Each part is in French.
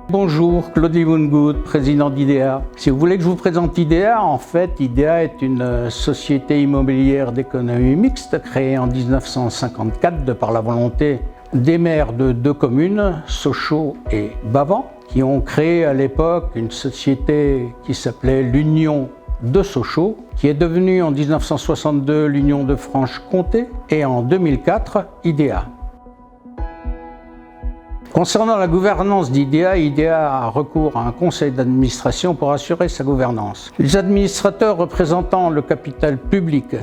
Bonjour, Claude Livoungoud, président d'IDEA. Si vous voulez que je vous présente IDEA, en fait, IDEA est une société immobilière d'économie mixte créée en 1954 de par la volonté des maires de deux communes, Sochaux et Bavans, qui ont créé à l'époque une société qui s'appelait l'Union de Sochaux, qui est devenue en 1962 l'Union de Franche-Comté et en 2004 IDEA. Concernant la gouvernance d'IDEA, IDEA a recours à un conseil d'administration pour assurer sa gouvernance. Les administrateurs représentant le capital public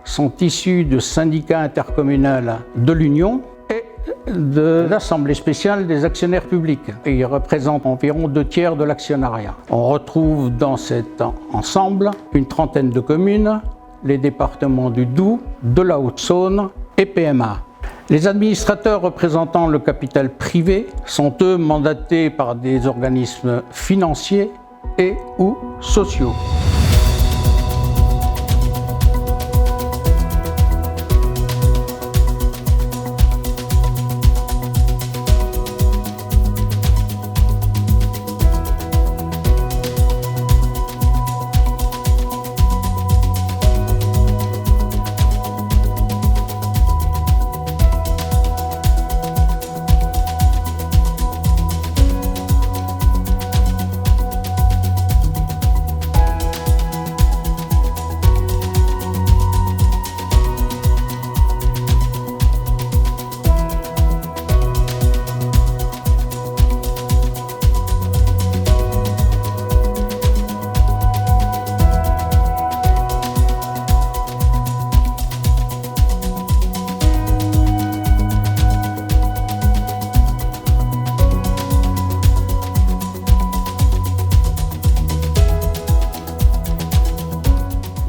sont issus de syndicats intercommunaux de l'Union et de l'Assemblée spéciale des actionnaires publics. Et ils représentent environ 2/3 de l'actionnariat. On retrouve dans cet ensemble une trentaine de communes, les départements du Doubs, de la Haute-Saône et PMA. Les administrateurs représentant le capital privé sont eux mandatés par des organismes financiers et ou sociaux.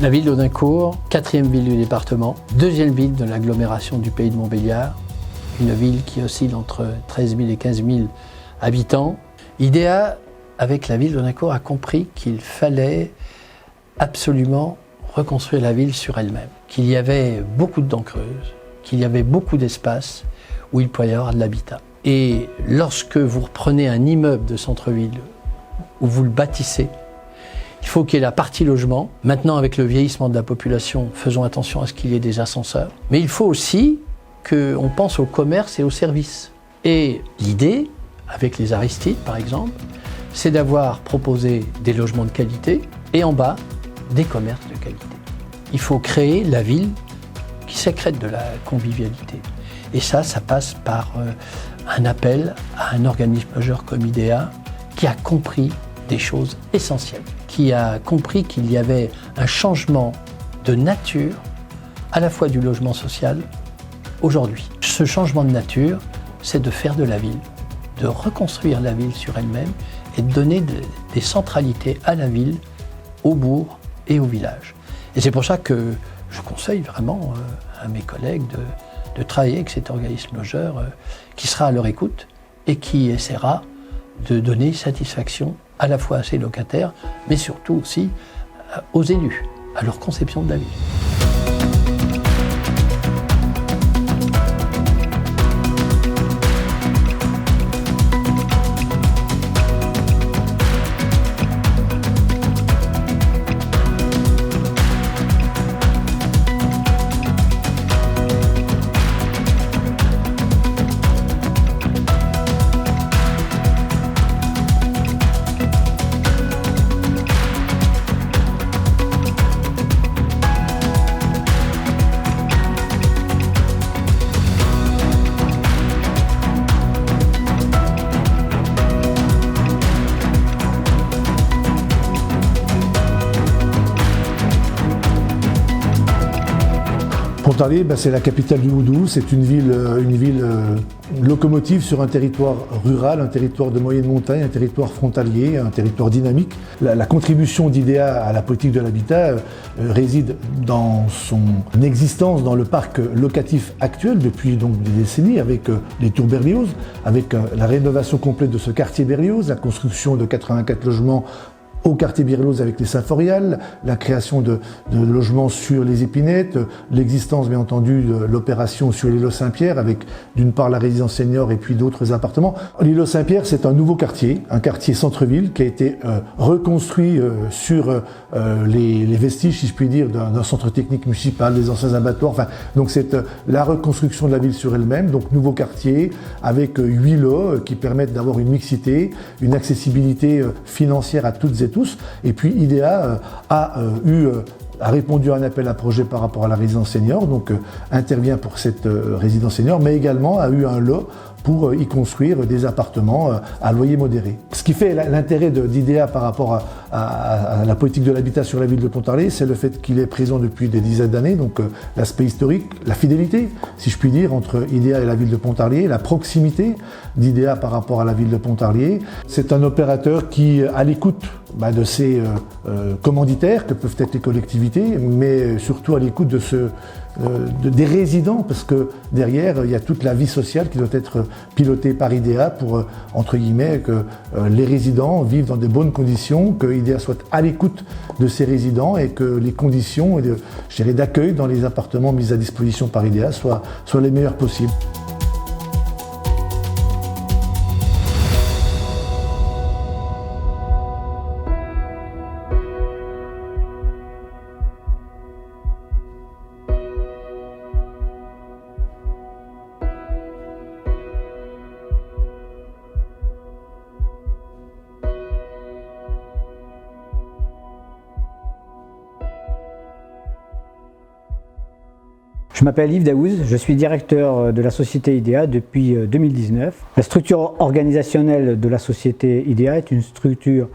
La ville d'Audincourt, 4e ville du département, 2e ville de l'agglomération du Pays de Montbéliard, une ville qui oscille entre 13 000 et 15 000 habitants. IDEA, avec la ville d'Audincourt, a compris qu'il fallait absolument reconstruire la ville sur elle-même, qu'il y avait beaucoup de dents creuses, qu'il y avait beaucoup d'espace où il pouvait y avoir de l'habitat. Et lorsque vous reprenez un immeuble de centre-ville, où vous le bâtissez, il faut qu'il y ait la partie logement. Maintenant, avec le vieillissement de la population, faisons attention à ce qu'il y ait des ascenseurs. Mais il faut aussi qu'on pense au commerce et aux services. Et l'idée, avec les Aristides par exemple, c'est d'avoir proposé des logements de qualité et en bas, des commerces de qualité. Il faut créer la ville qui sécrète de la convivialité. Et ça passe par un appel à un organisme majeur comme IDEA qui a compris des choses essentielles, qui a compris qu'il y avait un changement de nature à la fois du logement social aujourd'hui. Ce changement de nature, c'est de faire de la ville, de reconstruire la ville sur elle-même et de donner des centralités à la ville, au bourg et au village. Et c'est pour ça que je conseille vraiment à mes collègues de travailler avec cet organisme majeur qui sera à leur écoute et qui essaiera de donner satisfaction à la fois à ses locataires, mais surtout aussi aux élus, à leur conception de la ville. Pontarlier, c'est la capitale du Doubs, c'est une ville locomotive sur un territoire rural, un territoire de moyenne montagne, un territoire frontalier, un territoire dynamique. La contribution d'IDEA à la politique de l'habitat réside dans son existence dans le parc locatif actuel depuis donc des décennies, avec les tours Berlioz, avec la rénovation complète de ce quartier Berlioz, la construction de 84 logements au quartier Birloz avec les Symphoriales, la création de logements sur les Épinettes, l'existence bien entendu de l'opération sur l'îlot Saint-Pierre avec d'une part la résidence senior et puis d'autres appartements. L'îlot Saint-Pierre, c'est un nouveau quartier, un quartier centre-ville qui a été reconstruit sur les vestiges, si je puis dire, d'un centre technique municipal, des anciens abattoirs. Enfin, donc c'est la reconstruction de la ville sur elle-même, donc nouveau quartier avec 8 lots qui permettent d'avoir une mixité, une accessibilité financière à toutes et tous. Et puis IDEA a répondu à un appel à projet par rapport à la résidence senior, donc intervient pour cette résidence senior, mais également a eu un lot pour y construire des appartements à loyer modéré. Ce qui fait l'intérêt d'IDEA par rapport à la politique de l'habitat sur la ville de Pontarlier, c'est le fait qu'il est présent depuis des dizaines d'années, donc l'aspect historique, la fidélité, si je puis dire, entre IDEA et la ville de Pontarlier, la proximité d'IDEA par rapport à la ville de Pontarlier. C'est un opérateur qui, à l'écoute de ses commanditaires, que peuvent être les collectivités, mais surtout à l'écoute des résidents, parce que derrière, il y a toute la vie sociale qui doit être pilotée par IDEA pour, entre guillemets, que les résidents vivent dans de bonnes conditions, que IDEA soit à l'écoute de ces résidents et que les conditions d'accueil dans les appartements mis à disposition par IDEA soient les meilleures possibles. Je m'appelle Yves Daouz, je suis directeur de la société IDEA depuis 2019. La structure organisationnelle de la société IDEA est une structure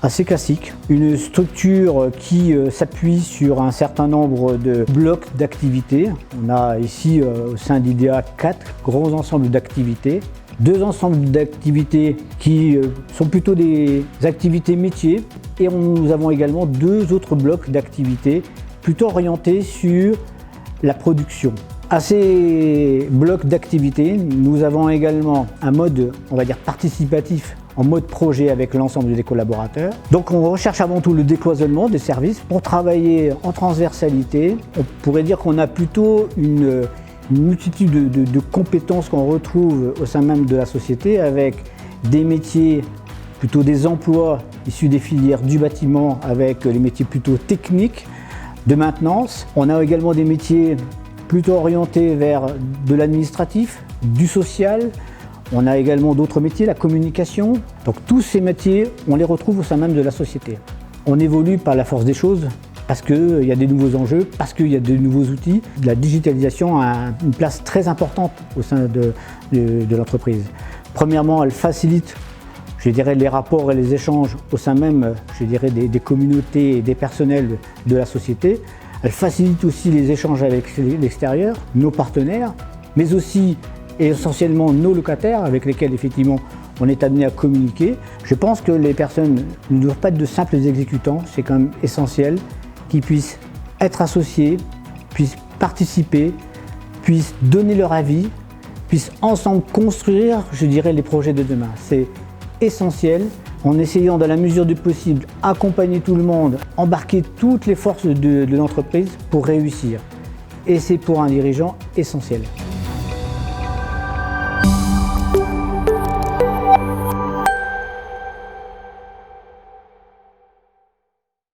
assez classique, une structure qui s'appuie sur un certain nombre de blocs d'activités. On a ici au sein d'IDEA 4 gros ensembles d'activités. 2 ensembles d'activités qui sont plutôt des activités métiers et nous avons également 2 autres blocs d'activités plutôt orientés sur la production. À ces blocs d'activités, nous avons également un mode, on va dire, participatif en mode projet avec l'ensemble des collaborateurs. Donc on recherche avant tout le décloisonnement des services pour travailler en transversalité. On pourrait dire qu'on a plutôt une multitude de compétences qu'on retrouve au sein même de la société avec des métiers, plutôt des emplois issus des filières du bâtiment avec les métiers plutôt techniques, de maintenance. On a également des métiers plutôt orientés vers de l'administratif, du social. On a également d'autres métiers, la communication. Donc tous ces métiers, on les retrouve au sein même de la société. On évolue par la force des choses parce qu'il y a des nouveaux enjeux, parce qu'il y a de nouveaux outils. La digitalisation a une place très importante au sein de l'entreprise. Premièrement, elle facilite, je dirais, les rapports et les échanges au sein même, je dirais, des communautés et des personnels de la société. Elle facilite aussi les échanges avec l'extérieur, nos partenaires, mais aussi et essentiellement nos locataires avec lesquels effectivement on est amené à communiquer. Je pense que les personnes ne doivent pas être de simples exécutants, c'est quand même essentiel qu'ils puissent être associés, puissent participer, puissent donner leur avis, puissent ensemble construire, je dirais, les projets de demain. C'est essentiel, en essayant dans la mesure du possible accompagner tout le monde, embarquer toutes les forces de l'entreprise pour réussir. Et c'est pour un dirigeant essentiel.